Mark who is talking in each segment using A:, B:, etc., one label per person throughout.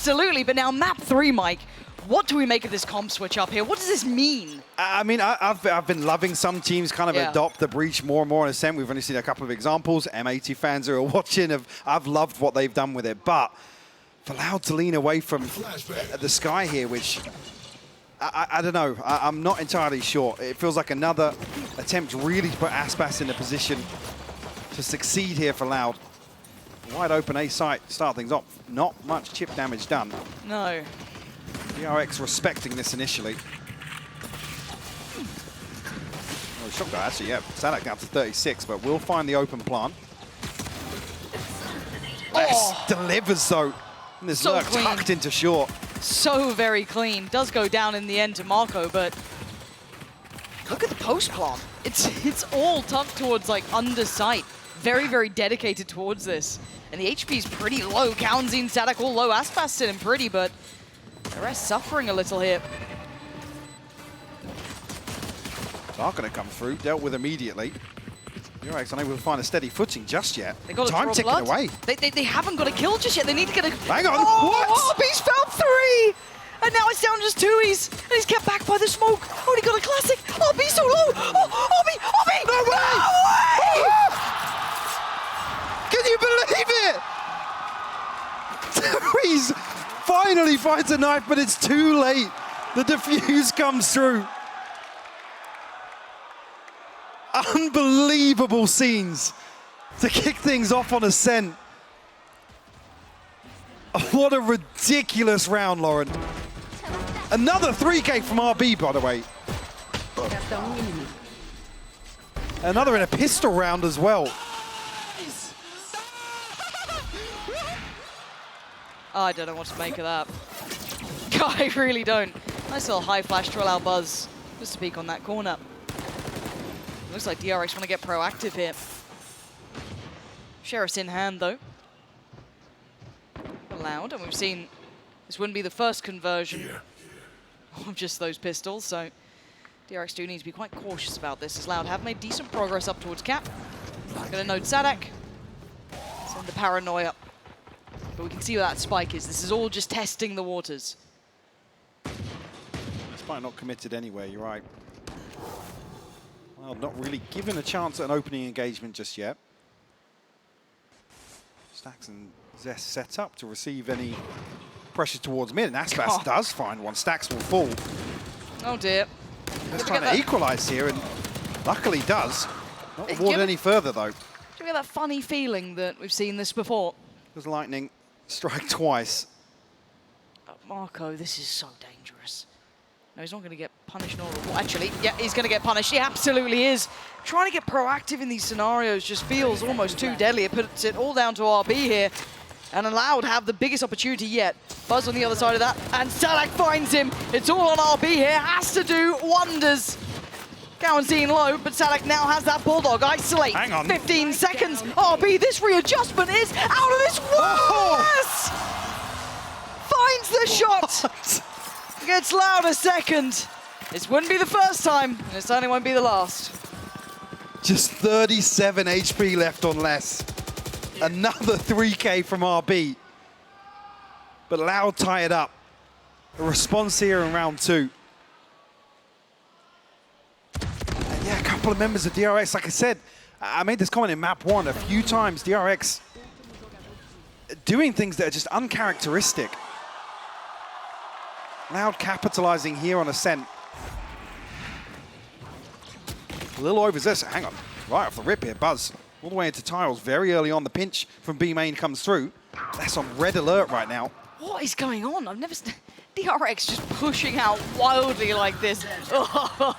A: Absolutely, but now map 3, Mike. What do we make of this comp switch up here? What does this mean?
B: I mean, I've been loving some teams kind of adopt the breach more and more in Ascent. We've only seen a couple of examples. M80 fans who are watching, I've loved what they've done with it. But for Loud to lean away from the sky here, which I don't know. I'm not entirely sure. It feels like another attempt really to put Aspas in a position to succeed here for Loud. Wide open A site, start things off. Not much chip damage done.
A: No.
B: DRX respecting this initially. Oh, shotgun, actually, yeah. Sadak down to 36, but we'll find the open plant.
A: Oh.
B: Delivers, though. And this
A: So
B: lurk
A: clean.
B: tucked into short.
A: So very clean. Does go down in the end to Marco, but look at the post plant. It's all tucked towards like under sight. Very, very dedicated towards this. And the HP is pretty low. Kaunzi and Sadak all low. Aspas sitting pretty, but the rest suffering a little here.
B: Not going to come through. Dealt with immediately. DRX unable to find a steady footing just yet.
A: They got
B: Time ticking
A: blood.
B: away.
A: They haven't got a kill just yet. They need to get a...
B: Hang on.
A: Oh,
B: What?
A: RB's found 3! And now it's down just 2s. And he's kept back by the smoke. Oh, he got a classic. RB's so low. Oh, RB!
B: No way!
A: No way!
B: Can you believe it? He's finally finds a knife, but it's too late. The defuse comes through. Unbelievable scenes to kick things off on Ascent. What a ridiculous round, Lauren. Another 3K from RB, by the way. Another in a pistol round as well.
A: I don't know what to make of that. I really don't. Nice little high flash to allow Buzz just to peek on that corner. Looks like DRX want to get proactive here. Sheriff's in hand, though. Loud, and we've seen this wouldn't be the first conversion of just those pistols, so DRX do need to be quite cautious about this, as Loud have made decent progress up towards Cap. Gonna node Sadak. Send the paranoia. But we can see where that spike is. This is all just testing the waters.
B: Spike not committed anywhere, you're right. Well, not really given a chance at an opening engagement just yet. Stacks and Zest set up to receive any pressure towards mid, and Aspas does find one. Stacks will fall.
A: Oh dear.
B: Just trying to equalize here, and luckily does. Not rewarded any further, though.
A: Do you get that funny feeling that we've seen this before?
B: Does lightning strike twice?
A: But Marco, this is so dangerous. No, he's not going to get punished nor rewarded. Actually, yeah, he's going to get punished. He absolutely is. Trying to get proactive in these scenarios just feels almost too deadly. It puts it all down to RB here. And Loud have the biggest opportunity yet. Buzz on the other side of that, and Sadak finds him. It's all on RB here, has to do wonders. Kaunzi low, but Sadak now has that Bulldog. Isolate,
B: Hang on.
A: 15 seconds. RB, this readjustment is out of this world! Yes! Finds the shot. Gets Loud a second. This wouldn't be the first time, and it certainly won't be the last.
B: Just 37 HP left on less. Another 3K from RB. But Loud tie it up. A response here in round 2. And yeah, a couple of members of DRX, like I said, I made this comment in map 1 a few times. DRX doing things that are just uncharacteristic. Loud capitalizing here on Ascent. A little overzealous. Hang on. Right off the rip here, Buzz. All the way into tiles very early on. The pinch from B main comes through. That's on red alert right now.
A: What is going on? I've never seen DRX just pushing out wildly like this. Oh,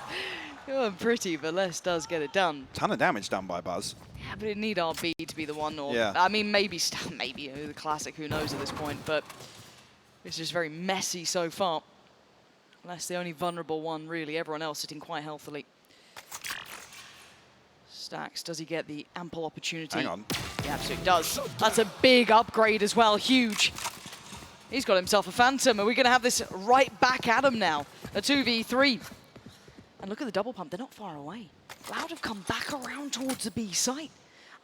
A: going pretty, but Les does get it done.
B: Ton of damage done by Buzz.
A: Yeah, but it need RB to be the one, or
B: yeah.
A: I mean, maybe the classic. Who knows at this point? But it's just very messy so far. Les the only vulnerable one, really. Everyone else sitting quite healthily. Stacks, does he get the ample opportunity?
B: Hang on.
A: He absolutely does. That's a big upgrade as well, huge. He's got himself a Phantom, and we're gonna have this right back at him now. A 2v3. And look at the double pump, they're not far away. Loud have come back around towards the B site.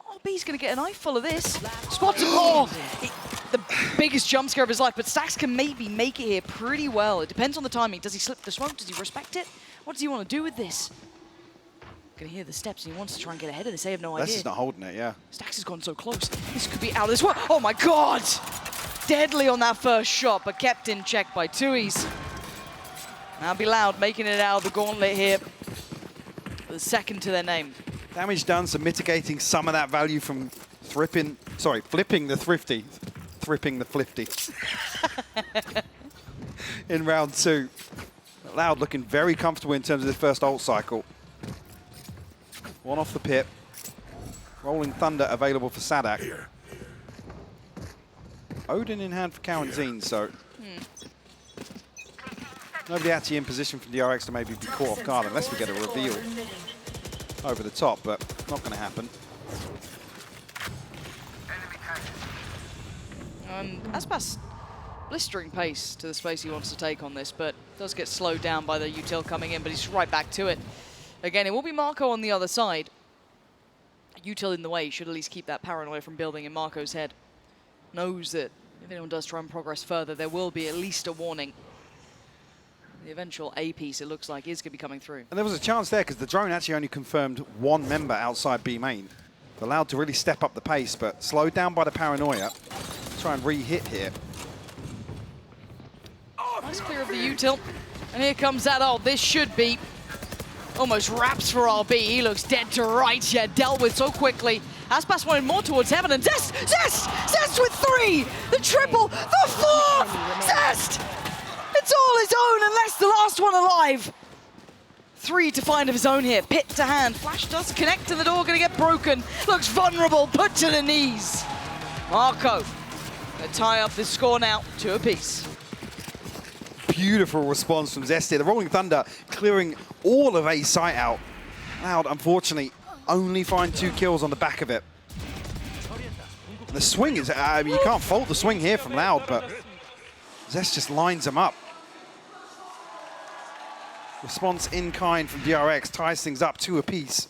A: Oh, B's gonna get a knife full of this. Spots him. Oh, the biggest jump scare of his life, but Stax can maybe make it here pretty well. It depends on the timing. Does he slip the smoke? Does he respect it? What does he want to do with this? Can hear the steps, and he wants to try and get ahead of this. They have no idea.
B: Lester's not holding it, yeah.
A: Stax has gone so close. This could be out of this one. Oh my God! Deadly on that first shot, but kept in check by Tui's. Now be Loud, making it out of the gauntlet here. The second to their name.
B: Damage done, so mitigating some of that value from flipping the thrifty. Thripping the flifty. In round 2. Loud looking very comfortable in terms of this first ult cycle. One off the pit. Rolling Thunder available for Sadak. Odin in hand for Cow and Zine, so nobody actually in position for DRX to maybe be caught off guard unless we get a reveal over the top, but not going to happen.
A: Aspas blistering pace to the space he wants to take on this, but does get slowed down by the util coming in, but he's right back to it. Again, it will be Marco on the other side. Util in the way should at least keep that paranoia from building in Marco's head. Knows that if anyone does try and progress further, there will be at least a warning. The eventual A piece, it looks like, is going to be coming through.
B: And there was a chance there because the drone actually only confirmed one member outside B main. Allowed to really step up the pace, but slowed down by the paranoia. Try and re-hit here.
A: Nice clear of the util. And here comes that ult. This should be almost wraps for RB. He looks dead to rights, yet dealt with so quickly. Aspas wanted more towards heaven, and Zest with 3! The triple, the 4th! Zest! It's all his own, unless the last one alive. 3 to find of his own here, pit to hand. Flash does connect to the door, gonna get broken. Looks vulnerable, put to the knees. Marco, gonna tie up the score now, 2 apiece.
B: Beautiful response from Zesty. The Rolling Thunder clearing all of A site out. Loud, unfortunately, only find 2 kills on the back of it. And the swing is, I mean, you can't fault the swing here from Loud, but Zest just lines him up. Response in kind from DRX ties things up 2 apiece.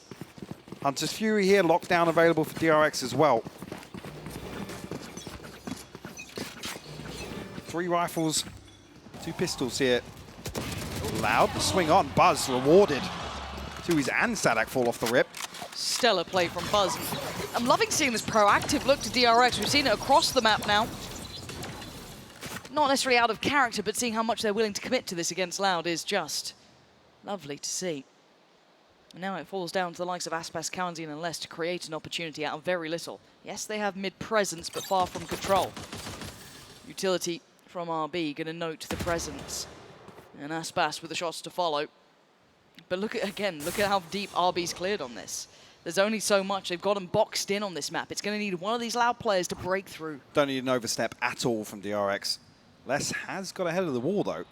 B: Hunter's Fury here, lockdown available for DRX as well. 3 rifles, 2 pistols here. Loud, the swing on, Buzz rewarded. Tui's and Sadak fall off the rip.
A: Stellar play from Buzz. I'm loving seeing this proactive look to DRX. We've seen it across the map now. Not necessarily out of character, but seeing how much they're willing to commit to this against Loud is just lovely to see. And now it falls down to the likes of Aspas, Cowanzine and Less to create an opportunity out of very little. Yes, they have mid-presence, but far from control. Utility from RB, going to note the presence. And Aspas with the shots to follow. But look at, again, look at how deep RB's cleared on this. There's only so much. They've got them boxed in on this map. It's going to need one of these Loud players to break through.
B: Don't need an overstep at all from DRX. Les has got ahead of the wall, though.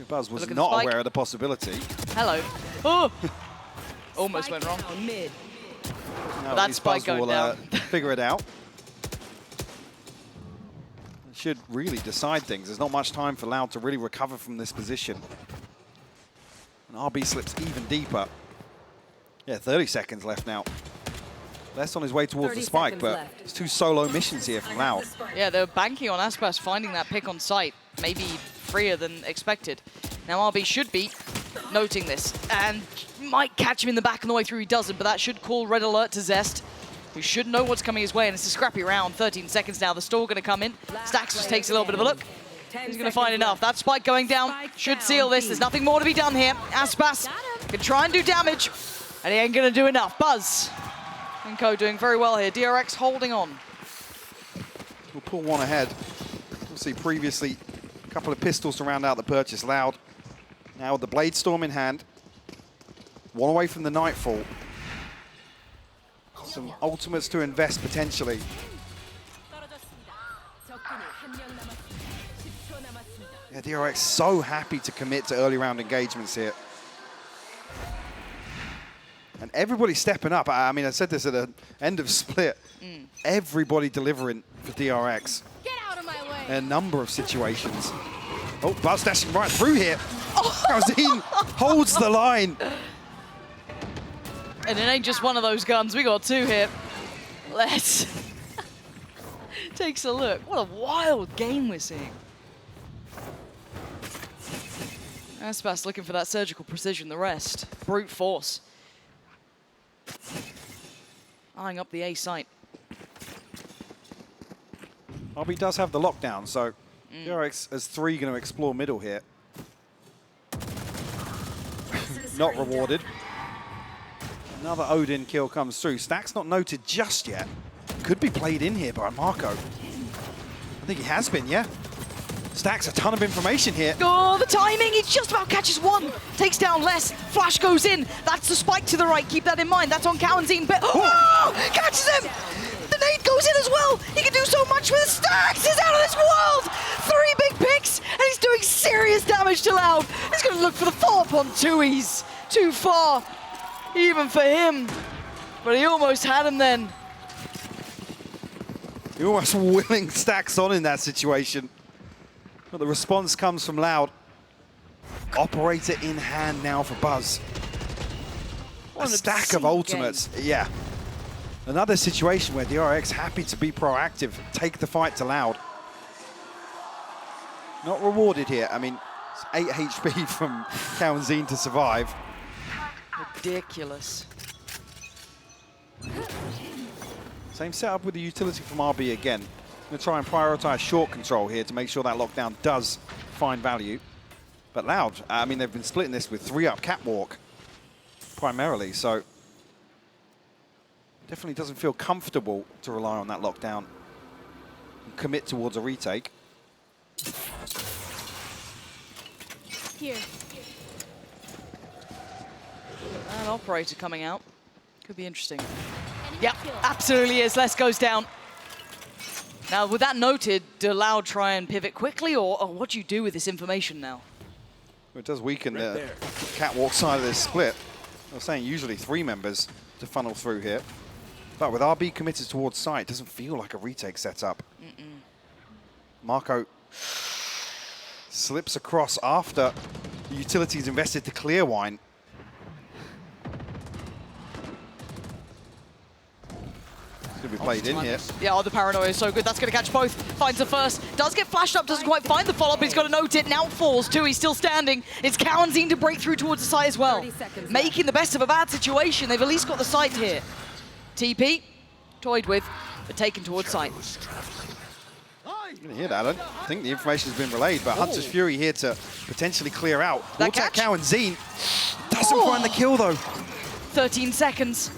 B: Buzz was not aware of the possibility.
A: Hello. Oh! Almost went wrong.
B: No,
A: that spike going down.
B: Figure it out. Should really decide things. There's not much time for Loud to really recover from this position. And RB slips even deeper. Yeah, 30 seconds left now. Less on his way towards the spike, but it's 2 solo missions here from Loud.
A: Yeah, they're banking on Aspas finding that pick on site. Maybe freer than expected. Now RB should be noting this and might catch him in the back on the way through. He doesn't, but that should call red alert to Zest, who should know what's coming his way, and it's a scrappy round. 13 seconds now. The stall going to come in. Stax just takes a little bit of a look. He's going to find enough. That spike going down should seal this. There's nothing more to be done here. Aspas can try and do damage, and he ain't going to do enough. Buzz and Co doing very well here. DRX holding on.
B: We'll pull one ahead. We'll see previously a couple of pistols to round out the purchase. Loud now with the Blade Storm in hand. One away from the Nightfall. Some ultimates to invest potentially. Yeah, DRX so happy to commit to early round engagements here. And everybody stepping up. I mean, I said this at the end of Split. Everybody delivering for DRX.
C: Get out of my way.
B: In a number of situations. Oh, Buzz dashing right through here. Cowanzine holds the line.
A: And it ain't just one of those guns. We got 2 here. Let's takes a look. What a wild game we're seeing. Aspas looking for that surgical precision, the rest. Brute force. Eyeing up the A site.
B: RB does have the lockdown, so DRX as 3 going to explore middle here. Not rewarded. Another Odin kill comes through. Stack's not noted just yet. Could be played in here by Marco. I think he has been, yeah. Stack's a ton of information here.
A: Oh, the timing! He just about catches one. Takes down less. Flash goes in. That's the spike to the right. Keep that in mind. That's on Cowanzine. But oh, catches him! The nade goes in as well. He can do so much with Stacks. He's out of this world. 3 big picks, and he's doing serious damage to Loud. He's going to look for the follow-up on Tui's. Too far, even for him. But he almost had him then.
B: You're almost willing Stacks on in that situation. But the response comes from Loud. Operator in hand now for Buzz. A stack of ultimates. Yeah. Another situation where DRX happy to be proactive, take the fight to Loud. Not rewarded here. I mean, it's 8 HP from Cowanzine to survive.
A: Ridiculous.
B: Same setup with the utility from RB again. Going to try and prioritize short control here to make sure that lockdown does find value. But Loud, I mean, they've been splitting this with 3-up catwalk primarily, so definitely doesn't feel comfortable to rely on that lockdown and commit towards a retake.
C: Here.
A: An operator coming out. Could be interesting. Yep, absolutely is. Les goes down. Now, with that noted, do Loud try and pivot quickly, or what do you do with this information now?
B: Well, it does weaken the catwalk side of this split. I was saying usually 3 members to funnel through here. But with RB committed towards site, it doesn't feel like a retake setup. Marco slips across after the utilities invested to clear wine. Going to be played in here.
A: Yeah, oh, the paranoia is so good. That's going to catch both. Finds the first. Does get flashed up. Doesn't quite find the follow-up. He's got to note it. Now falls too. He's still standing. It's Cowanzine to break through towards the site as well. Making the best of a bad situation. They've at least got the site here. TP, toyed with, but taken towards site.
B: You didn't hear that. I don't think the information has been relayed, but Hunter's Fury here to potentially clear out.
A: That
B: That
A: catch?
B: Cowanzine doesn't find the kill though.
A: 13 seconds.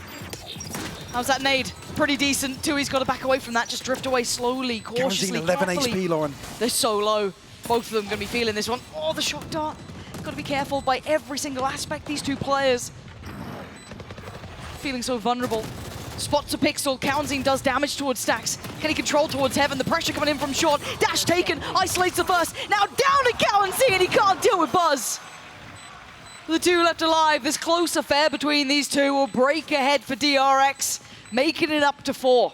A: How's that nade? Pretty decent. Tui's got to back away from that. Just drift away slowly, cautiously,
B: Cowanzine 11
A: carefully.
B: HP, Lauren.
A: They're so low. Both of them going to be feeling this one. Oh, the shock dart. Got to be careful by every single aspect, these two players. Feeling so vulnerable. Spots a pixel. Cowanzine does damage towards Stacks. Can he control towards Heaven? The pressure coming in from short. Dash taken. Isolates the burst. Now down to Cowanzine. He can't deal with Buzz. The two left alive. This close affair between these two will break ahead for DRX, making it up to 4.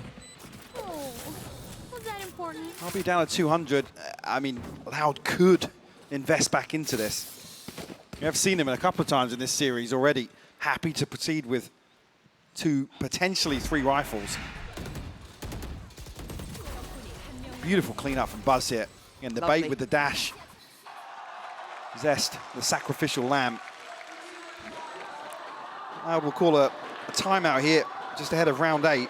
C: Oh, was that important?
B: I'll be down at 200. I mean, Loud could invest back into this. We have seen him a couple of times in this series already. Happy to proceed with 2, potentially 3 rifles. Beautiful cleanup from Buzz here. And the
A: Lovely.
B: bait with the dash. Zest, the sacrificial lamb. I will call a timeout here, just ahead of round 8.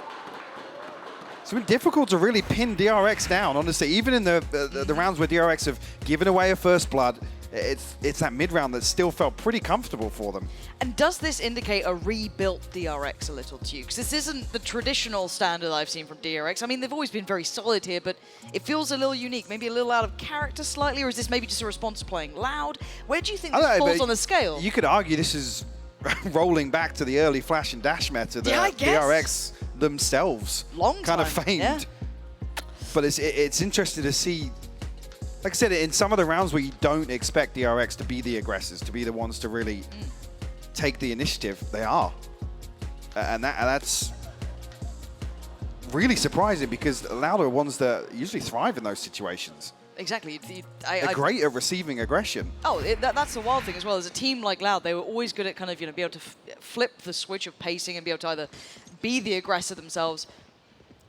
B: It's been difficult to really pin DRX down, honestly. Even in the rounds where DRX have given away a first blood, it's that mid-round that still felt pretty comfortable for them.
A: And does this indicate a rebuilt DRX a little to you? Because this isn't the traditional standard I've seen from DRX. I mean, they've always been very solid here, but it feels a little unique, maybe a little out of character slightly, or is this maybe just a response to playing Loud? Where do you think this falls on the scale?
B: You could argue this is rolling back to the early flash and dash meta that
A: Yeah, I guess.
B: DRX themselves
A: Long
B: kind of
A: time,
B: famed.
A: yeah.
B: But it's interesting to see, like I said, in some of the rounds where you don't expect DRX to be the aggressors, to be the ones to really take the initiative, they are. And that's really surprising because Loud are ones that usually thrive in those situations.
A: Exactly.
B: They're great at receiving aggression.
A: Oh, that's the wild thing as well. As a team like Loud, they were always good at kind of, be able to flip the switch of pacing and be able to either be the aggressor themselves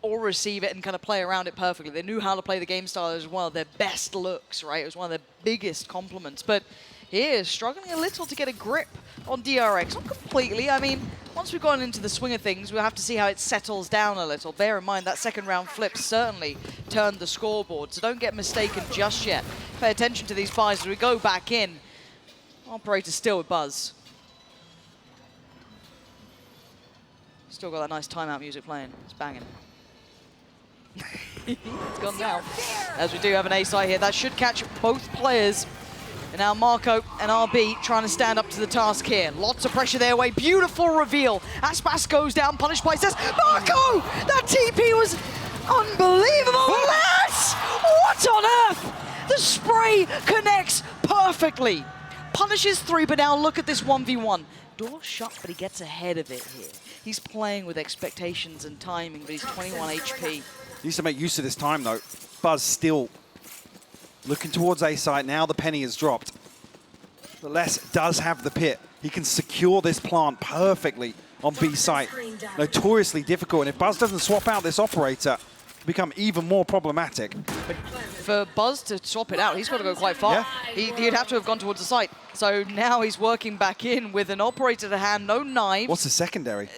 A: or receive it and kind of play around it perfectly. They knew how to play the game style as one of their best looks, right? It was one of their biggest compliments. But here, struggling a little to get a grip on DRX. Not completely. I mean, once we've gone into the swing of things, we'll have to see how it settles down a little. Bear in mind, that second round flip certainly turned the scoreboard, so don't get mistaken just yet. Pay attention to these buys as we go back in. Operator still with Buzz. Still got that nice timeout music playing. It's banging. It's gone now. As we do have an A side here, that should catch both players. And now Marco and RB trying to stand up to the task here. Lots of pressure their way. Beautiful reveal. Aspas goes down, punished by Cess. Marco! That TP was unbelievable. Les! What on earth? The spray connects perfectly. Punishes 3, but now look at this 1v1. Door shut, but he gets ahead of it here. He's playing with expectations and timing, but he's 21 HP.
B: He needs to make use of this time, though. Buzz still looking towards A site. Now the penny has dropped. But Les does have the pit. He can secure this plant perfectly on B site. Notoriously difficult. And if Buzz doesn't swap out this operator, it'll become even more problematic.
A: But for Buzz to swap it out, he's got to go quite far.
B: Yeah.
A: He'd have to have gone towards the site. So now he's working back in with an operator to hand, no knives.
B: What's the secondary?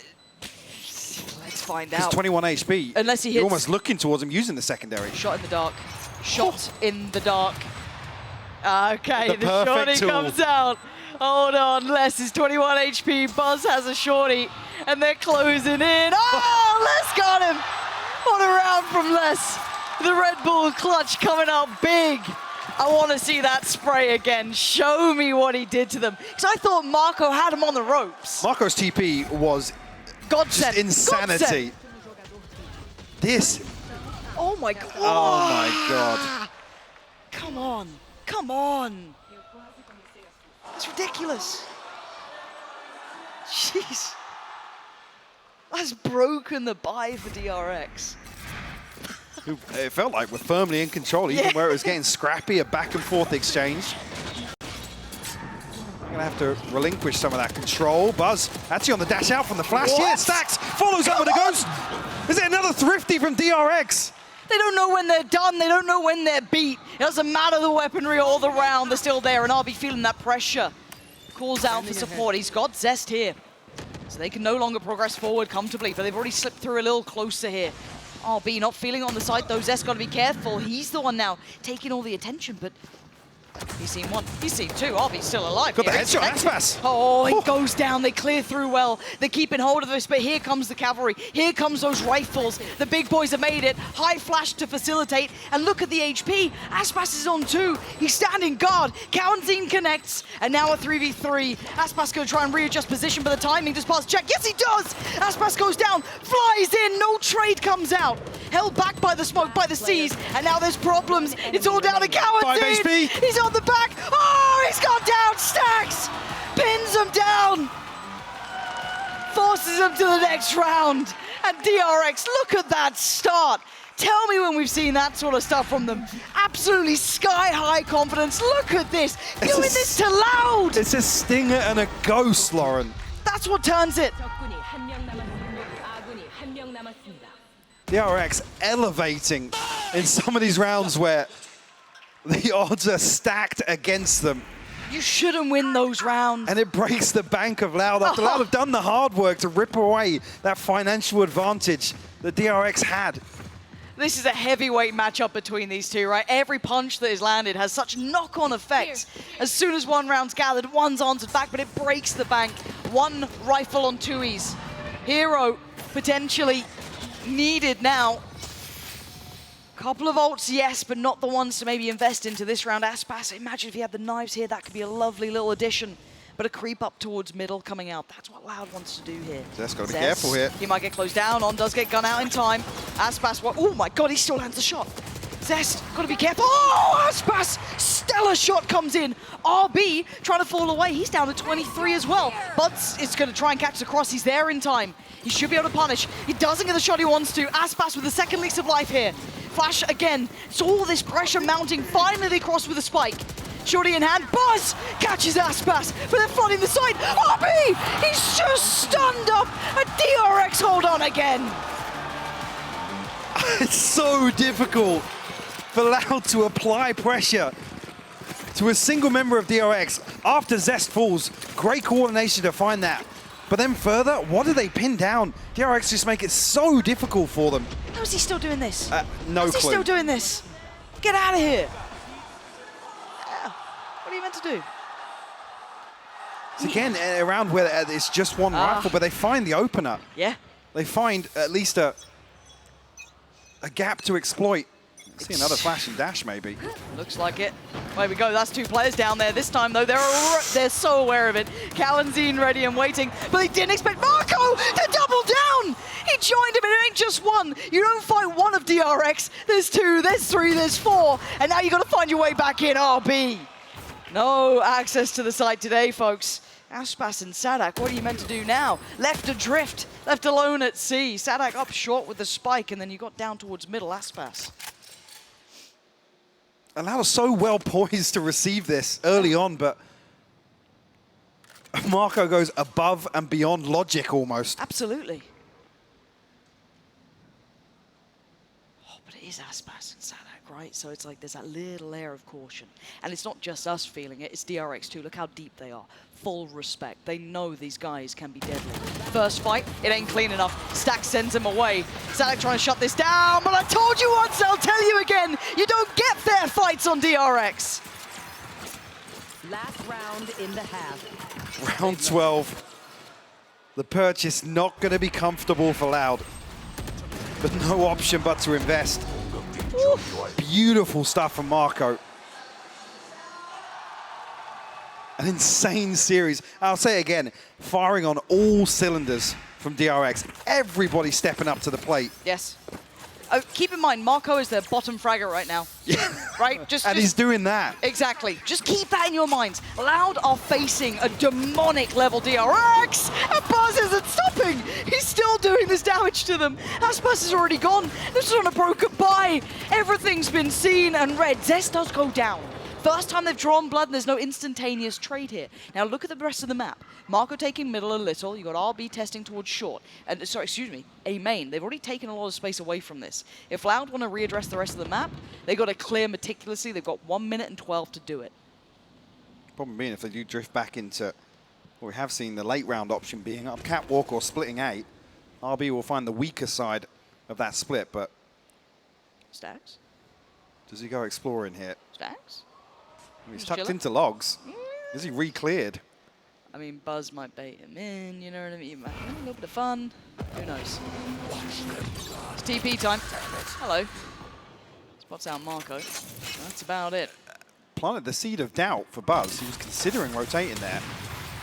A: Let's find
B: He's
A: out.
B: 21 HP.
A: Unless he hits.
B: You're almost looking towards him using the secondary.
A: Shot in the dark. Shot in the dark. Okay,
B: The
A: the shorty
B: perfect tool.
A: comes out. Hold on, Les is 21 HP. Buzz has a shorty, and they're closing in. Oh, Les got him. What a round from Les. The Red Bull clutch coming out big. I want to see that spray again. Show me what he did to them. Because I thought Marco had him on the ropes.
B: Marco's TP was
A: Godsend.
B: just insanity.
A: Godsend.
B: This.
A: Oh my God.
B: Oh my God.
A: Come on. Come on. That's ridiculous. Jeez. That's broken the buy for DRX.
B: It felt like we're firmly in control, even where it was getting scrappy, a back and forth exchange. We're gonna have to relinquish some of that control. Buzz actually on the dash out from the flash.
A: What?
B: Yeah, Stacks follows up with a ghost. Is it another thrifty from DRX?
A: They don't know when they're done. They don't know when they're beat. It doesn't matter the weaponry or the round. They're still there, and RB feeling that pressure. Calls out for support. He's got Zest here. So they can no longer progress forward comfortably, but they've already slipped through a little closer here. RB not feeling on the side, though. Zest got to be careful. He's the one now taking all the attention, but he's seen one. He's seen two. RB's still alive.
B: Got the
A: here.
B: headshot. Aspas.
A: Oh, he goes down. They clear through well. They're keeping hold of this, but here comes the cavalry. Here comes those rifles. The big boys have made it. High flash to facilitate. And look at the HP. Aspas is on 2. He's standing guard. Kawanzine connects. And now a 3v3. Aspas going to try and readjust position, but the timing just past check. Yes, he does. Aspas goes down. Flies in. No trade comes out. Held back by the smoke, by the seas. And now there's problems. It's all down to Kawanzine.
B: 5 HP.
A: He's on the back. Oh, he's gone down. Stacks pins him down. Forces him to the next round. And DRX, look at that start. Tell me when we've seen that sort of stuff from them. Absolutely sky-high confidence. Look at this. Doing this to Loud.
B: It's a stinger and a ghost, Lauren.
A: That's what turns it.
B: DRX elevating in some of these rounds where the odds are stacked against them.
A: You shouldn't win those rounds.
B: And it breaks the bank of Loud. After Loud have done the hard work to rip away that financial advantage that DRX had.
A: This is a heavyweight matchup between these two, right? Every punch that is landed has such knock-on effects. As soon as one round's gathered, one's answered back, but it breaks the bank. One rifle on 2Es. Hero potentially needed now. Couple of ults, yes, but not the ones to maybe invest into this round. Aspas, imagine if he had the knives here, that could be a lovely little addition. But a creep up towards middle coming out. That's what Loud wants to do here.
B: Zest got to be careful here.
A: He might get closed down. On does get gun out in time. Aspas, oh my God, he still lands the shot. Zest, got to be careful. Oh, Aspas, stellar shot comes in. RB trying to fall away. He's down to 23 as well. Butts is going to try and catch the cross. He's there in time. He should be able to punish. He doesn't get the shot he wants to. Aspas with the second lease of life here. Flash again. So all this pressure mounting. Finally they cross with a spike. Shorty in hand. Buzz catches Aspas, but they're flooding the side. RB, he's just stunned up. And DRX hold on again.
B: It's so difficult for Loud to apply pressure to a single member of DRX after Zest falls. Great coordination to find that. But then further, what do they pin down? DRX just make it so difficult for them.
A: How is he still doing this?
B: No
A: How is he
B: clue.
A: still doing this? Get out of here. What are you meant to do?
B: It's again around where it's just one rifle, but they find the opener.
A: Yeah.
B: They find at least a gap to exploit. See another flash and dash, maybe.
A: Looks like it. There we go. That's 2 players down there. This time, though, they're so aware of it. Cal and Zine ready and waiting, but they didn't expect Marco to double down. He joined him, and it ain't just one. You don't fight one of DRX. There's 2, there's 3, there's 4, and now you got to find your way back in RB. No access to the site today, folks. Aspas and Sadak, what are you meant to do now? Left adrift, left alone at sea. Sadak up short with the spike, and then you got down towards middle, Aspas.
B: And Loud are so well poised to receive this early on, but Marco goes above and beyond logic almost.
A: Absolutely. Oh, but it is Aspas and Sadak, right? So it's like there's that little air of caution. And it's not just us feeling it, it's DRX too. Look how deep they are. Full respect. They know these guys can be deadly. First fight, it ain't clean enough. Stack sends him away. Sadak trying to shut this down, but I told you once, I'll tell you again, you don't get fair fights on DRX.
D: Last round in the half.
B: Round 12. The purchase not going to be comfortable for Loud, but no option but to invest. Oof. Beautiful stuff from Marco. An insane series. I'll say it again, firing on all cylinders from DRX. Everybody stepping up to the plate.
A: Yes. Oh, keep in mind, Marco is their bottom fragger right now.
B: Yeah.
A: Right?
B: And he's doing that.
A: Exactly. Just keep that in your minds. Loud are facing a demonic level DRX, and Buzz isn't stopping. He's still doing this damage to them. Aspas is already gone. This is on a broken bye. Everything's been seen and read. Zest does go down. First time they've drawn blood, and there's no instantaneous trade here. Now look at the rest of the map. Marco taking middle a little. You got RB testing towards short. And sorry, excuse me, A main. They've already taken a lot of space away from this. If Loud want to readdress the rest of the map, they got to clear meticulously. They've got 1 minute and 12 to do it.
B: Problem being, if they do drift back into what we have seen, the late round option being up catwalk or splitting 8, RB will find the weaker side of that split. But
A: Stacks?
B: does he go exploring here?
A: Stacks?
B: He's
A: Just
B: tucked
A: chilling?
B: into logs. Is he re-cleared?
A: I mean, Buzz might bait him in, you know what I mean? A little bit of fun. Who knows? It's TP time. Hello. Spots out Marco. That's about it.
B: Planted the seed of doubt for Buzz. He was considering rotating there.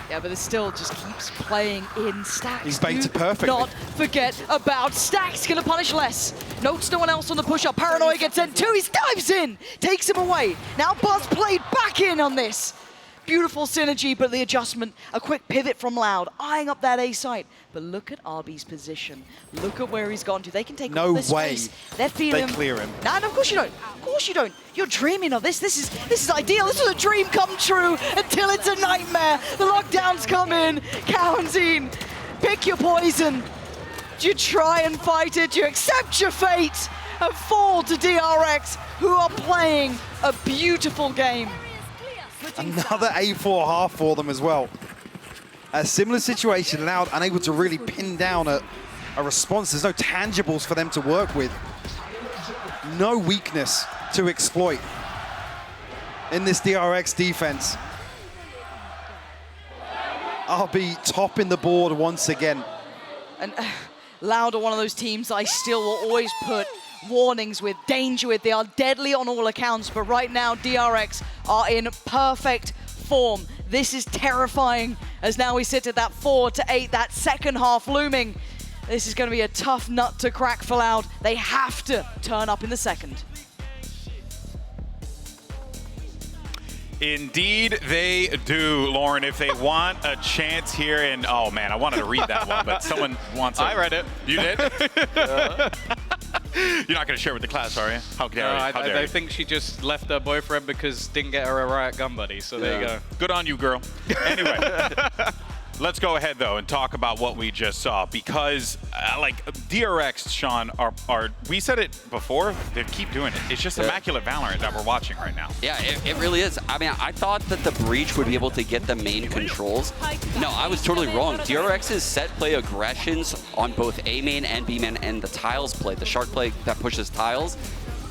A: Yeah, but it still just keeps playing in Stacks.
B: He's baited
A: Do
B: perfectly.
A: not forget about Stacks. Gonna punish less. Notes no one else on the push-up. Paranoia gets in too. He dives in. Takes him away. Now Buzz played back in on this. Beautiful synergy, but the adjustment. A quick pivot from Loud. Eyeing up that A site. But look at RB's position. Look at where he's gone to. They can take all this space. They're feeling...
B: They clear him.
A: No, of course you don't. Of course you don't. You're dreaming of this. This is ideal. This is a dream come true until it's a nightmare. The lockdowns come in. Cow and Zine, pick your poison. Do you try and fight it? Do you accept your fate and fall to DRX, who are playing a beautiful game?
B: Another A4 half for them as well. A similar situation, Loud unable to really pin down a response. There's no tangibles for them to work with. No weakness to exploit in this DRX defense. RB topping the board once again.
A: And Loud are one of those teams I still will always put warnings with, danger with. They are deadly on all accounts, but right now DRX are in perfect form. This is terrifying as now we sit at that 4 to 8, that second half looming. This is going to be a tough nut to crack for Loud. They have to turn up in the second.
E: Indeed, they do, Lauren. If they want a chance here, and oh man, I wanted to read that one, but someone wants it.
F: I read it.
E: You did? You're not going to share with the class, are you? How dare you? How dare
F: I
E: you?
F: think she just left her boyfriend because didn't get her a Riot gun buddy, so there you go.
E: Good on you, girl. Anyway, Let's go ahead though and talk about what we just saw, because like DRX, Sean, are we said it before, they keep doing it. It's just immaculate Valorant that we're watching right now.
G: Yeah, it really is. I mean, I thought that the Breach would be able to get the main controls. No, I was totally wrong. DRX's set play aggressions on both A main and B main and the tiles play, the shark play that pushes tiles,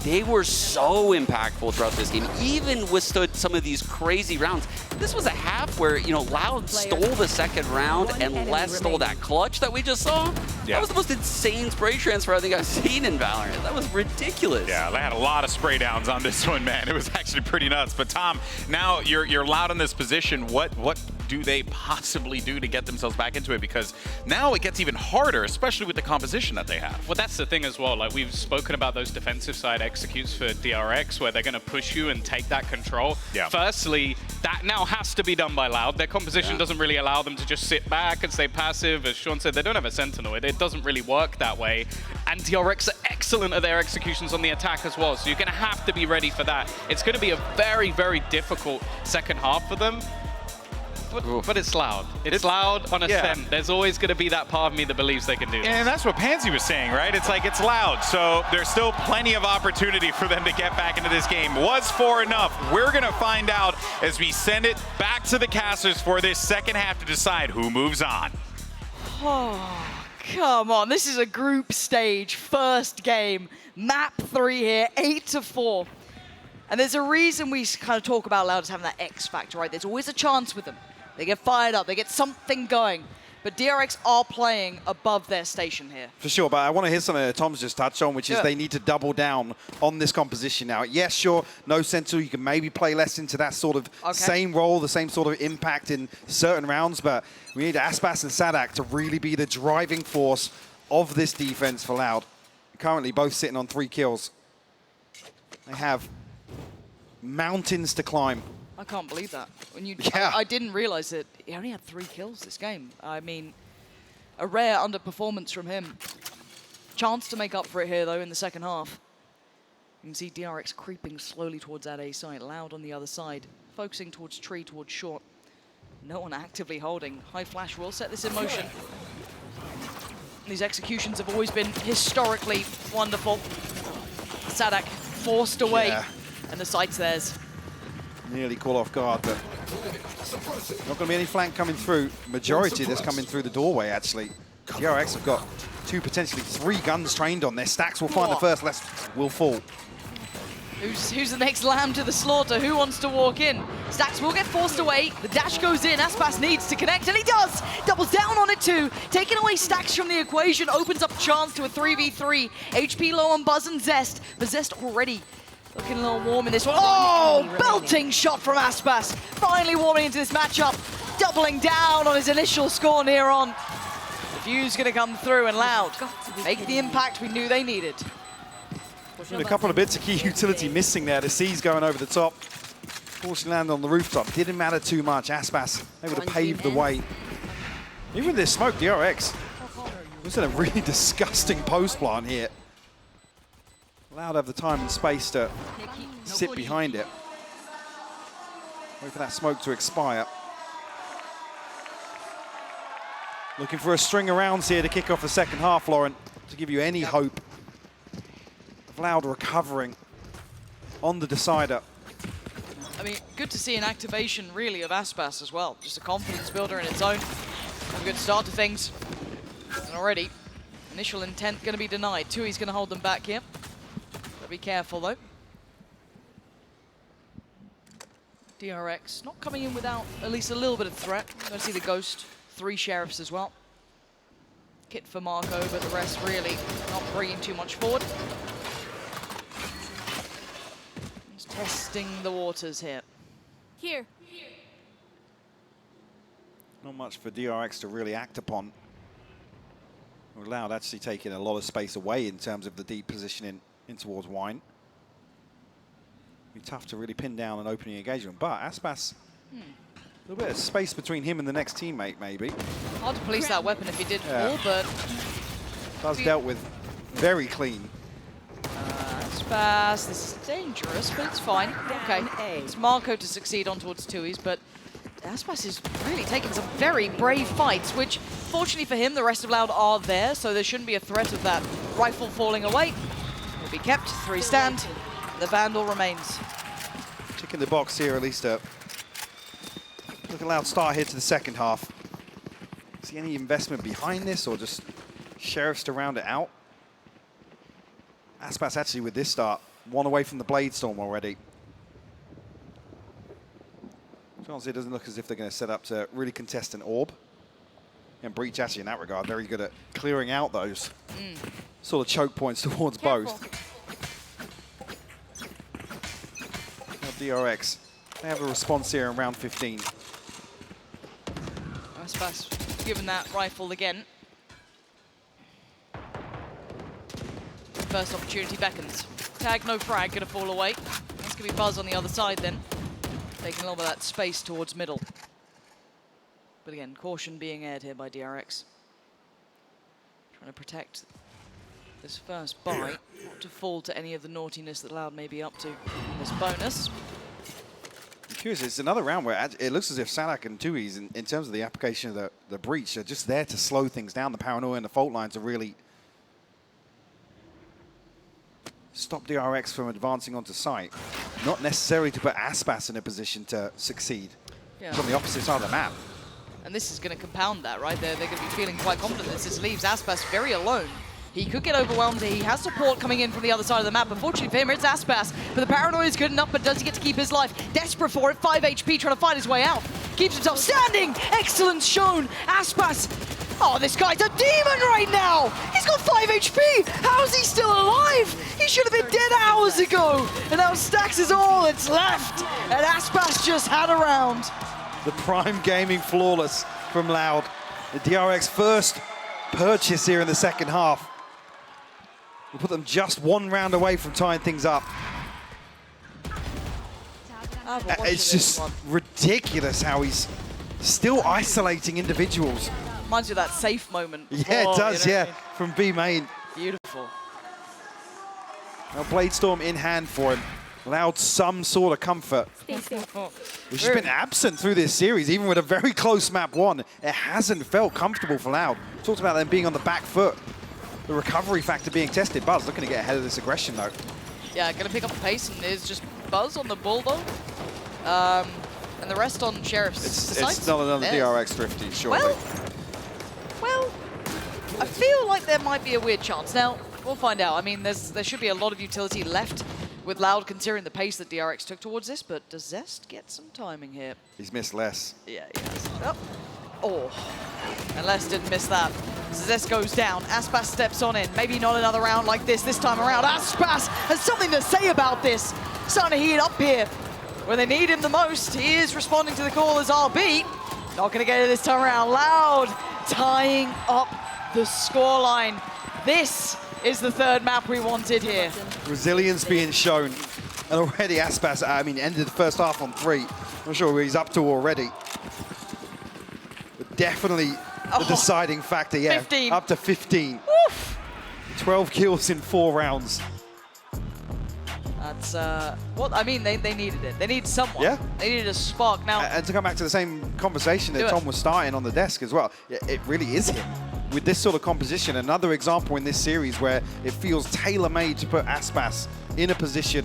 G: they were so impactful throughout this game, even withstood some of these crazy rounds. This was a half where, you know, Loud stole the second round and Les stole that clutch that we just saw.
E: Yeah.
G: That was the most insane spray transfer I think I've seen in Valorant. That was ridiculous.
E: Yeah, they had a lot of spray downs on this one, man. It was actually pretty nuts. But Tom, now you're Loud in this position. What do they possibly do to get themselves back into it? Because now it gets even harder, especially with the composition that they have.
F: Well, that's the thing as well. Like, we've spoken about those defensive side executes for DRX, where they're going to push you and take that control.
E: Yeah.
F: Firstly, that now has to be done by Loud. Their composition doesn't really allow them to just sit back and stay passive. As Sean said, they don't have a Sentinel. It doesn't really work that way. And DRX are excellent at their executions on the attack as well. So you're going to have to be ready for that. It's going to be a very, very difficult second half for them. But it's Loud. It's Loud on Ascent. There's always going to be that part of me that believes they can do this.
E: And that's what Pansy was saying, right? It's like, it's Loud. So there's still plenty of opportunity for them to get back into this game. Was 4 enough? We're going to find out as we send it back to the casters for this second half to decide who moves on.
A: Oh, come on. This is a group stage, first game. Map 3 here, 8-4. And there's a reason we kind of talk about Loud as having that X factor, right? There's always a chance with them. They get fired up, they get something going. But DRX are playing above their station here.
B: For sure, but I want to hear something that Tom's just touched on, which is they need to double down on this composition now. Yes, sure, no Sentinel, you can maybe play less into that sort of same role, the same sort of impact in certain rounds, but we need Aspas and Sadak to really be the driving force of this defense for Loud. Currently both sitting on 3 kills. They have mountains to climb.
A: I can't believe that. When you, I didn't realize that he only had 3 kills this game. I mean, a rare underperformance from him. Chance to make up for it here, though, in the second half. You can see DRX creeping slowly towards that A site. Loud on the other side, focusing towards tree, towards short. No one actively holding. High Flash will set this in motion. These executions have always been historically wonderful. Sadak forced away, and the site's theirs.
B: Nearly caught off guard, but not going to be any flank coming through. Majority of this coming through the doorway, actually. DRX have got 2, potentially 3 guns trained on this. Stacks will find the first, less will fall.
A: Who's the next lamb to the slaughter? Who wants to walk in? Stacks will get forced away. The dash goes in. Aspas needs to connect, and he does! Doubles down on it too. Taking away Stacks from the equation opens up a chance to a 3v3. HP low on Buzz and Zest, but Zest already looking a little warm in this one. Oh, belting shot from Aspas. Finally warming into this matchup. Doubling down on his initial score near on. The view's going to come through, and Loud make the impact we knew they needed.
B: A couple of bits of key utility missing there. The C's going over the top. Fortunately landed on the rooftop. Didn't matter too much. Aspas able to pave the way. Even with this smoke, DRX was in a really disgusting post plant here. Loud have the time and space to sit behind it. Wait for that smoke to expire. Looking for a string of rounds here to kick off the second half, Lauren, to give you any hope of Loud recovering on the decider.
A: I mean, good to see an activation, really, of Aspas as well. Just a confidence builder in its own. A good start to things. And already, initial intent going to be denied. Tui's going to hold them back here. Be careful, though. DRX not coming in without at least a little bit of threat. Going to see the Ghost, 3 Sheriffs as well. Kit for Marco, but the rest really not bringing too much forward. Just testing the waters here.
C: Here.
B: Not much for DRX to really act upon. Loud actually taking a lot of space away in terms of the deep positioning in towards Wine. Be tough to really pin down an opening engagement, but Aspas, a little bit of space between him and the next teammate, maybe.
A: Hard to police that weapon if he did fall, but...
B: Does dealt with very clean.
A: Aspas, this is dangerous, but it's fine. Okay, it's Marco to succeed on towards Tui's, but Aspas is really taking some very brave fights, which, fortunately for him, the rest of Loud are there, so there shouldn't be a threat of that rifle falling away. Will be kept, 3 stand. The Vandal remains.
B: Ticking the box here, at least. Look at Loud start here to the second half. See any investment behind this, or just Sheriffs to round it out? Aspas actually with this start, 1 away from the Blade Storm already. Honestly, it doesn't look as if they're going to set up to really contest an orb. And Breach actually in that regard, very good at clearing out those sort of choke points towards both. Now DRX, they have a response here in round 15.
A: Aspas given that rifle again. First opportunity beckons. Tag, no frag, gonna fall away. That's gonna be Buzz on the other side then. Taking a little bit of that space towards middle. But again, caution being aired here by DRX. Trying to protect this first buy, not to fall to any of the naughtiness that Loud may be up to in this bonus.
B: I'm curious, it's another round where it looks as if Sadak and Tui's, in terms of the application of the breach, are just there to slow things down. The paranoia and the fault lines are really stop DRX from advancing onto site. Not necessarily to put Aspas in a position to succeed.
A: Yeah.
B: It's on the opposite side of the map.
A: And this is going to compound that, right? They're going to be feeling quite confident. This leaves Aspas very alone. He could get overwhelmed. He has support coming in from the other side of the map. Unfortunately for him, it's Aspas. But the paranoia is good enough, but does he get to keep his life? Desperate for it, 5 HP, trying to fight his way out. Keeps himself standing. Excellence shown. Aspas. Oh, this guy's a demon right now. He's got 5 HP. How is he still alive? He should have been dead hours ago. And now Stacks is all that's left. And Aspas just had a round.
B: The prime gaming flawless from Loud. The DRX first purchase here in the second half. We'll put them just 1 round away from tying things up. It's just ridiculous how he's still isolating individuals.
A: Reminds you of that safe moment.
B: Yeah, it does, you know, yeah, from B main.
A: Beautiful.
B: Now Blade Storm in hand for him. Allowed some sort of comfort. Which has been absent through this series, even with a very close map 1. It hasn't felt comfortable for Loud. Talked about them being on the back foot. The recovery factor being tested. Buzz looking to get ahead of this aggression though.
A: Yeah, gonna pick up the pace, and there's just Buzz on the bull though. And the rest on Sheriff's.
B: It's not another DRX thrifty, surely.
A: Well, I feel like there might be a weird chance. Now, we'll find out. I mean, there should be a lot of utility left with Loud considering the pace that DRX took towards this, but does Zest get some timing here?
B: He's missed less.
A: Yeah, he has. Oh, and Les didn't miss that. Zest goes down, Aspas steps on in. Maybe not another round like this time around. Aspas has something to say about this. Starting to heat up here. When they need him the most, he is responding to the call as RB. Not gonna get it this time around. Loud tying up the scoreline. This is the 3rd map we wanted here.
B: Resilience being shown. And already Aspas, ended the first half on 3. Not sure where he's up to already. But definitely the deciding factor, yeah.
A: 15.
B: Up to 15.
A: Oof.
B: 12 kills in 4 rounds.
A: That's, well, I mean, they needed it. They needed someone.
B: Yeah.
A: They needed a spark. Now,
B: And to come back to the same conversation that Tom was starting on the desk as well, it really is him. With this sort of composition, another example in this series where it feels tailor-made to put Aspas in a position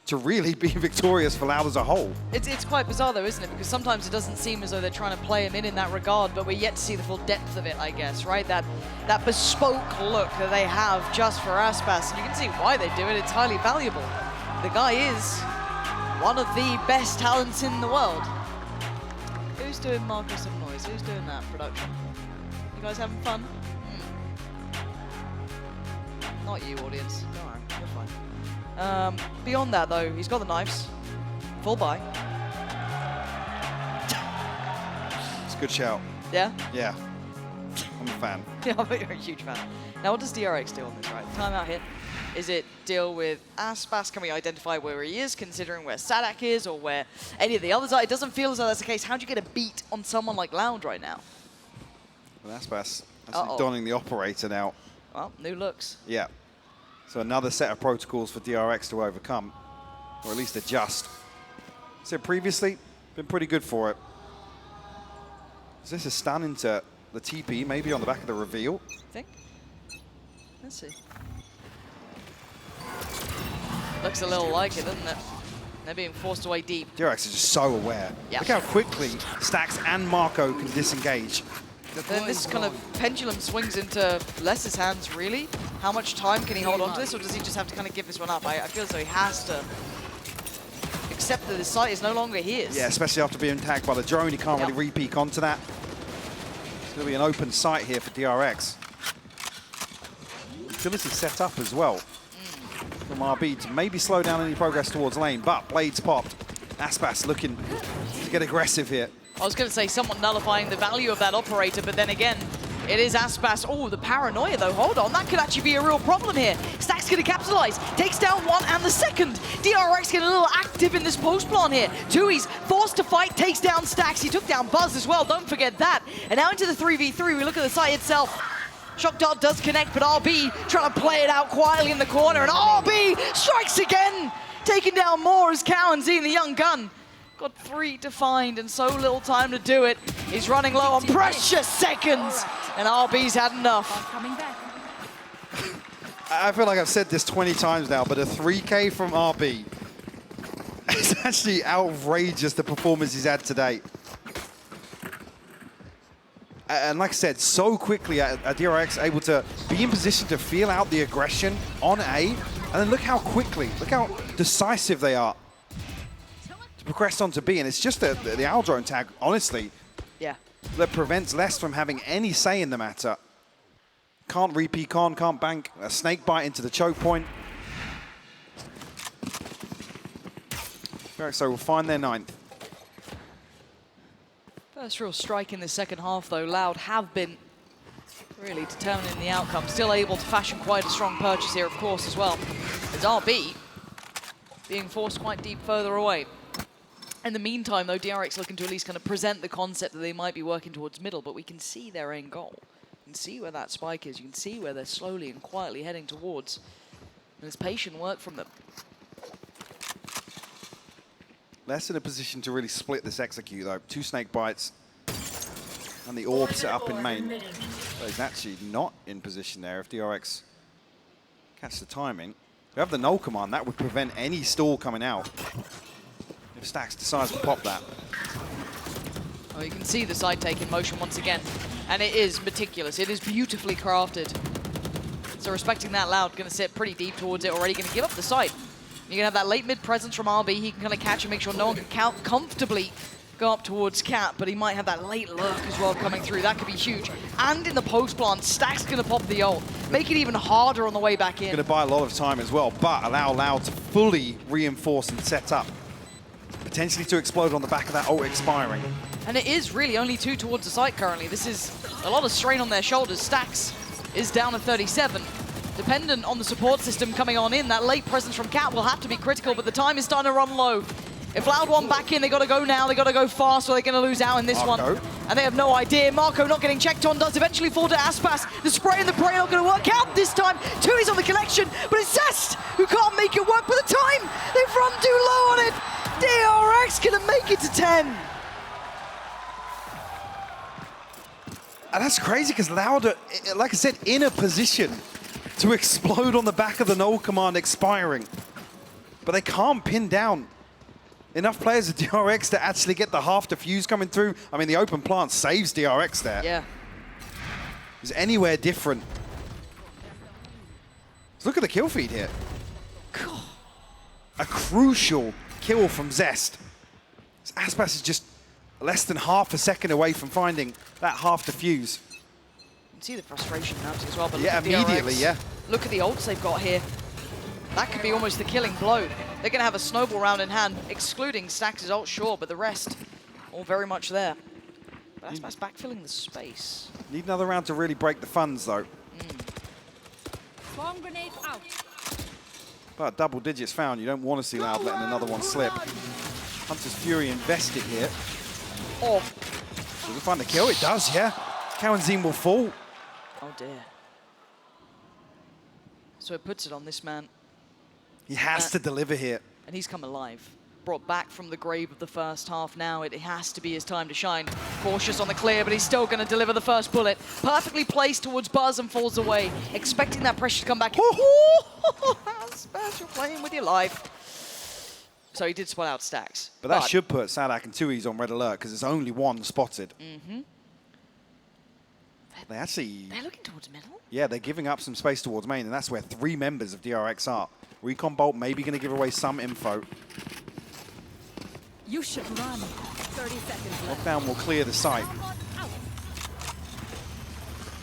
B: to really be victorious for Loud as a whole.
A: It's quite bizarre though, isn't it? Because sometimes it doesn't seem as though they're trying to play him in that regard, but we're yet to see the full depth of it, I guess, right? That bespoke look that they have just for Aspas. And you can see why they do it. It's highly valuable. The guy is one of the best talents in the world. Who's doing Marcus some noise? Who's doing that production? You guys having fun? Not you, audience. Don't worry, you're fine. Beyond that, though, he's got the knives. Full buy.
B: It's a good shout.
A: Yeah?
B: Yeah. I'm a fan.
A: Yeah, you're a huge fan. Now, what does DRX do on this, right? Timeout here. Is it deal with Aspas? Can we identify where he is, considering where Sadak is, or where any of the others are? It doesn't feel as though that's the case. How do you get a beat on someone like Loud right now?
B: Well, Aspas actually donning the operator now.
A: Well, new looks.
B: Yeah. So another set of protocols for DRX to overcome, or at least adjust. So previously, Been pretty good for it. Is this a stun into the TP, maybe on the back of the reveal?
A: I think. Let's see. Looks a little like it, doesn't it? They're being forced away deep.
B: DRX is just so aware.
A: Yeah.
B: Look how quickly Stax and Marco can disengage.
A: Then this kind of pendulum swings into Les's hands, really. How much time can he hold on to this, or does he just have to kind of give this one up? I feel as though he has to accept that the site is no longer his.
B: Yeah, especially after being tagged by the drone, he can't really re-peek onto that. It's going to be an open site here for DRX. Utility set up as well from RB to maybe slow down any progress towards lane, but blades popped. Aspas looking to get aggressive here.
A: I was going to say somewhat nullifying the value of that operator, but then again, it is Aspas. Oh, the paranoia though. Hold on, that could actually be a real problem here. Stack's going to capitalize. Takes down one and the second. DRX getting a little active in this post plan here. Tui's forced to fight, takes down Stacks. He took down Buzz as well, don't forget that. And now into the 3v3, we look at the site itself. Shock Dart does connect, but RB trying to play it out quietly in the corner, and RB strikes again, taking down more as Cowan seeing the young gun. Got 3 to find and so little time to do it. He's running low on precious seconds, and RB's had enough.
B: I feel like I've said this 20 times now, but a 3K from RB is actually outrageous, the performance he's had today. And like I said, so quickly DRX able to be in position to feel out the aggression on A, and then look how quickly, look how decisive they are to progress onto B. And it's just the Owl Drone tag, honestly, that prevents Les from having any say in the matter. Can't re-peek on, can't bank a snake bite into the choke point. So we'll find their 9th.
A: First real strike in the second half, though. Loud have been really determining the outcome. Still able to fashion quite a strong purchase here, of course, as well. As RB being forced quite deep further away. In the meantime, though, DRX looking to at least kind of present the concept that they might be working towards middle, but we can see their end goal. You can see where that spike is. You can see where they're slowly and quietly heading towards. And it's patient work from them.
B: Less in a position to really split this execute, though. 2 snake bites and the orb set up in main. So he's actually not in position there if DRX catch the timing. We have the null command. That would prevent any stall coming out if Stax decides to pop that.
A: Oh, you can see the side take in motion once again. And it is meticulous. It is beautifully crafted. So respecting that, Loud going to sit pretty deep towards it already. Going to give up the site. You're going to have that late-mid presence from RB. He can kind of catch and make sure no one can comfortably go up towards Cap, but he might have that late lurk as well coming through. That could be huge. And in the post plant, Stack's going to pop the ult. Make it even harder on the way back in.
B: Going to buy a lot of time as well, but allow Loud to fully reinforce and set up. Potentially to explode on the back of that ult expiring.
A: And it is really only 2 towards the site currently. This is a lot of strain on their shoulders. Stacks is down to 37. Dependent on the support system coming on in, that late presence from Cat will have to be critical, but the time is starting to run low. If Loud want back in, they got to go now, they got to go fast, or they're going to lose out in this one. And they have no idea. Marco not getting checked on, does eventually fall to Aspas. The spray and the pray not going to work out this time. Tui's on the collection, but it's Zest who can't make it work. But the time, they've run too low on it. DRX going to make it to 10.
B: And that's crazy because Loud are, like I said, in a position to explode on the back of the null command expiring. But they can't pin down enough players at DRX to actually get the half defuse coming through. I mean, the open plant saves DRX there.
A: Yeah.
B: Is anywhere different. So look at the kill feed here. A crucial kill from Zest. Aspas is just less than half a second away from finding that half defuse.
A: You can see the frustration now as well, but
B: yeah,
A: look at
B: immediately,
A: DRX.
B: yeah.
A: Look at the ults they've got here. That could be almost the killing blow. They're going to have a snowball round in hand, excluding Stax' ult, sure, but the rest all very much there. But Aspas backfilling the space.
B: Need another round to really break the funds, though.
C: Bomb grenade out.
B: But double digits found. You don't want to see Loud letting another one slip. Hunter's Fury invested here.
A: Oh.
B: Does it find the kill? It does, yeah. Cowanzine will fall.
A: Oh dear. So it puts it on this man.
B: He has to deliver here.
A: And he's come alive. brought back from the grave of the first half now. It has to be his time to shine. Cautious on the clear, but he's still going to deliver the first bullet. Perfectly placed towards Buzz and falls away, expecting that pressure to come back. Smash, you're playing with your life. So he did spot out stacks.
B: But that should put Sadak and Tui's on red alert because it's only one spotted. They're
A: looking towards middle.
B: Yeah, they're giving up some space towards main, and that's where 3 members of DRX are. Recon Bolt maybe going to give away some info.
D: You should run. 30 seconds left.
B: Lockdown will clear the site.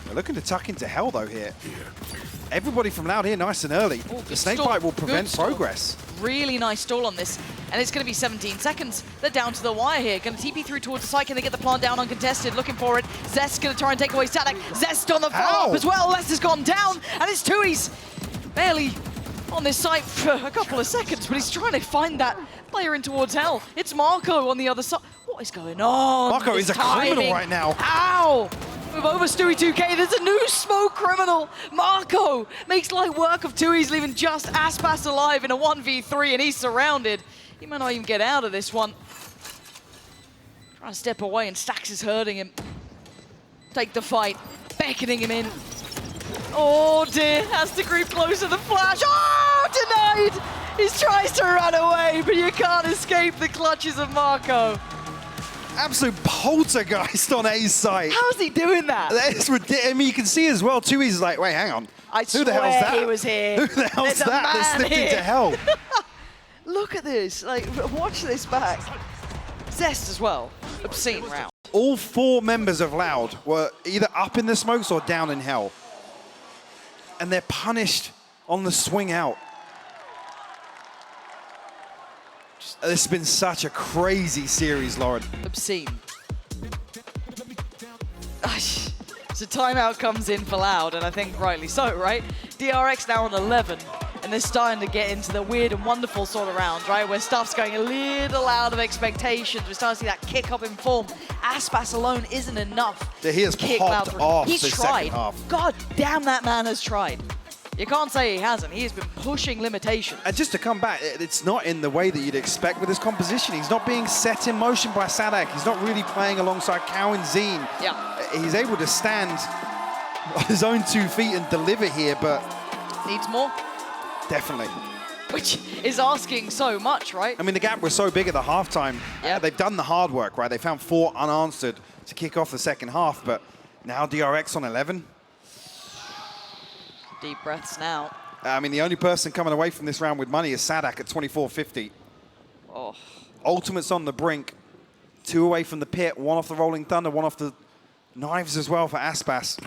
B: They're looking to tuck into hell, though, here. Everybody from Loud here nice and early.
A: Ooh,
B: The snakebite will prevent progress.
A: Really nice stall on this. And it's going to be 17 seconds. They're down to the wire here. Going to TP through towards the site. Can they get the plant down uncontested? Looking for it. Zest's going to try and take away Sadak. Zest on the follow-up as well. Les has gone down. And it's Tui's barely on this site for a couple of seconds. But he's trying to find that player in towards hell. It's Marco on the other side. What is going on?
B: Marco is a criminal right now.
A: Ow! Move over, Stewie 2K. There's a new smoke criminal. Marco makes light work of Tui's, leaving just Aspas alive in a 1v3, and he's surrounded. He might not even get out of this one. Trying to step away, and Stax is hurting him. Take the fight, beckoning him in. Oh dear, has to creep closer. The flash. Oh, denied! He tries to run away, but you can't escape the clutches of Marco.
B: Absolute poltergeist on A's site.
A: How's he doing that?
B: That's ridiculous. I mean, you can see as well, Tui's like, wait, hang on.
A: Who the hell's that? He was here.
B: Who the hell's that that slipped into hell?
A: Look at this. Like, watch this back. Zest as well. Obscene round.
B: All 4 members of Loud were either up in the smokes or down in hell. And they're punished on the swing out. This has been such a crazy series, Lauren.
A: Obscene. So timeout comes in for Loud, and I think rightly so, right? DRX now on 11, and they're starting to get into the weird and wonderful sort of rounds, right? Where stuff's going a little out of expectations. We're starting to see that kick up in form. Aspas alone isn't enough.
B: He has
A: to kick
B: popped
A: Loud
B: off
A: He's
B: the
A: tried.
B: second half.
A: God damn, that man has tried. You can't say he hasn't. He has been pushing limitations.
B: And just to come back, it's not in the way that you'd expect with his composition. He's not being set in motion by Sadak. He's not really playing alongside Cow and Zine.
A: Yeah.
B: He's able to stand on his own 2 feet and deliver here, but...
A: Needs more.
B: Definitely.
A: Which is asking so much, right?
B: I mean, the gap was so big at the halftime.
A: Yeah.
B: They've done the hard work, right? They found 4 unanswered to kick off the second half, but now DRX on 11.
A: Deep breaths now.
B: I mean, the only person coming away from this round with money is Sadak at 24.50.
A: Oh.
B: Ultimate's on the brink. 2 away from the pit, 1 off the Rolling Thunder, 1 off the knives as well for Aspas.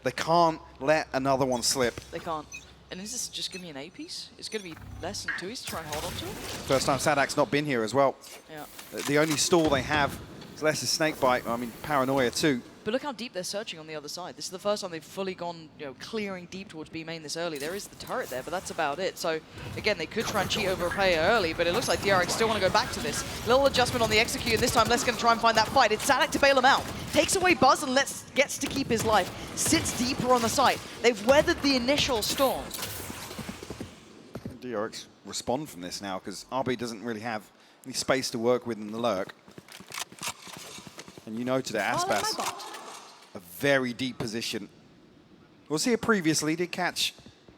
B: They can't let another one slip.
A: They can't. And is this just going to be an A piece? It's going to be less than 2s to try and hold on to it?
B: First time Sadak's not been here as well.
A: Yeah.
B: The only stall they have is Les's Snakebite. I mean, Paranoia too.
A: But look how deep they're searching on the other side. This is the first time they've fully gone, clearing deep towards B main this early. There is the turret there, but that's about it. So, again, they could try and cheat over a player early, but it looks like DRX still want to go back to this. Little adjustment on the execute, and this time Les going to try and find that fight. It's Sadak to bail him out. Takes away Buzz and gets to keep his life. Sits deeper on the site. They've weathered the initial storm.
B: DRX respond from this now, because RB doesn't really have any space to work with in the lurk. And you noted it, Aspas. A very deep position. We'll see it previously. Did catch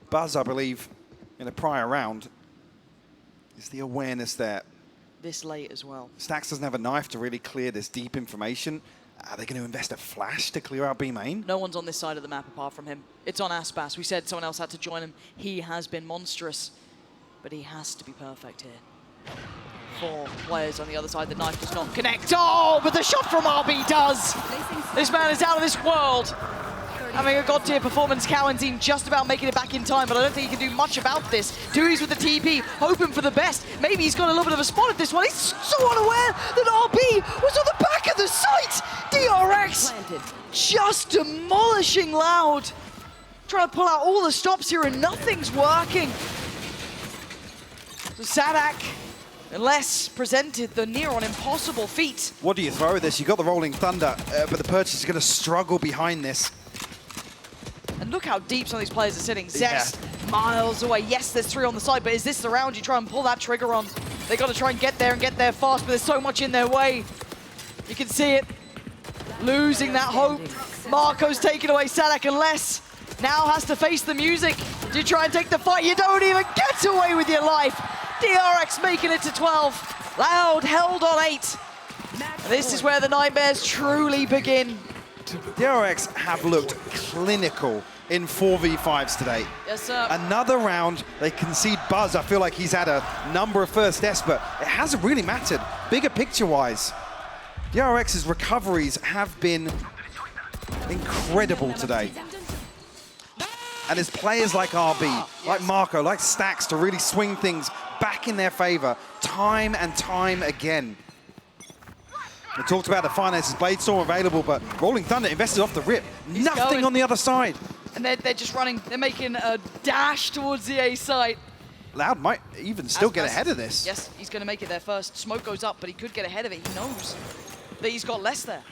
B: Buzz, I believe, in a prior round. Is the awareness there?
A: This late as well.
B: Stax doesn't have a knife to really clear this deep information. Are they going to invest a flash to clear out B main?
A: No one's on this side of the map apart from him. It's on Aspas. We said someone else had to join him. He has been monstrous, but he has to be perfect here. 4 players on the other side. The knife does not connect. Oh, but the shot from RB does. This man is out of this world. Having a god-tier performance, Cowan team just about making it back in time, but I don't think he can do much about this. Tui's with the TP, hoping for the best. Maybe he's got a little bit of a spot at this one. He's so unaware that RB was on the back of the site. DRX just demolishing Loud. Trying to pull out all the stops here and nothing's working. So Sadak, unless presented the near on impossible feat.
B: What do you throw at this? You got the Rolling Thunder, but the Purchase is going to struggle behind this.
A: And look how deep some of these players are sitting. Zest, miles away. Yes, there's 3 on the side, but is this the round you try and pull that trigger on? They got to try and get there fast, but there's so much in their way. You can see it. Losing that hope. Marco's taking away Sadak, unless now has to face the music. Do you try and take the fight? You don't even get away with your life. DRX making it to 12. Loud held on 8. This is where the nightmares truly begin.
B: DRX have looked clinical in 4v5s today.
A: Yes, sir.
B: Another round, they concede Buzz. I feel like he's had a number of first deaths, but it hasn't really mattered. Bigger picture-wise, DRX's recoveries have been incredible today. And there's players like RB, like Marco, like Stacks to really swing things back in their favor time and time again. We talked about the finances, Bladestorm available, but Rolling Thunder invested off the rip. Nothing on the other side.
A: And they're just running, they're making a dash towards the A site.
B: Loud might even still get ahead of this.
A: Yes, he's going to make it there first. Smoke goes up, but he could get ahead of it. He knows that he's got less there.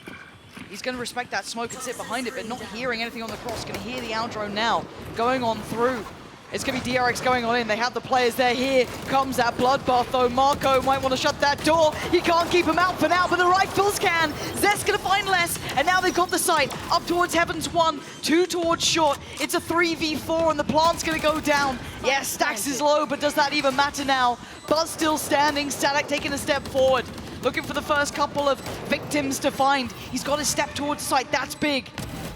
A: He's going to respect that smoke and sit behind it, but not hearing anything on the cross. Going to hear the outro now, going on through. It's going to be DRX going on in. They have the players there. Here comes that bloodbath, though. Marco might want to shut that door. He can't keep him out for now, but the rifles can. Zest going to find less, and now they've got the sight. Up towards Heavens 1, 2 towards short. It's a 3v4, and the plant's going to go down. Yes, Stacks is low, but does that even matter now? Buzz still standing. Sadak taking a step forward. Looking for the first couple of victims to find. He's got his step towards the site. That's big.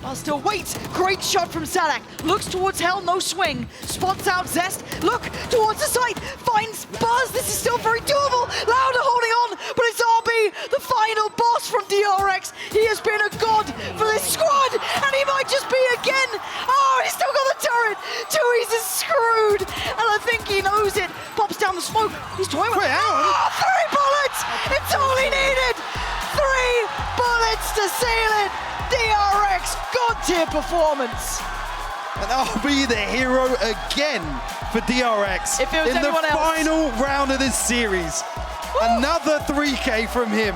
A: Buzz still waits. Great shot from Sadak. Looks towards Hell, no swing. Spots out Zest. Look towards the site. Finds Buzz. This is still very doable. Louder holding on, but it's RB, the final boss from DRX. He has been a god for this squad, and he might just be again. Oh, he's still got the turret. Tui's is screwed, and I think he knows it. Pops down the smoke. He's toying with it. Oh, 3 bullets. It's all he needed. 3 bullets to seal it. DRX, god-tier performance.
B: And I'll be the hero again for DRX
A: If it was
B: in the
A: anyone else.
B: final round of this series. Another 3K from him.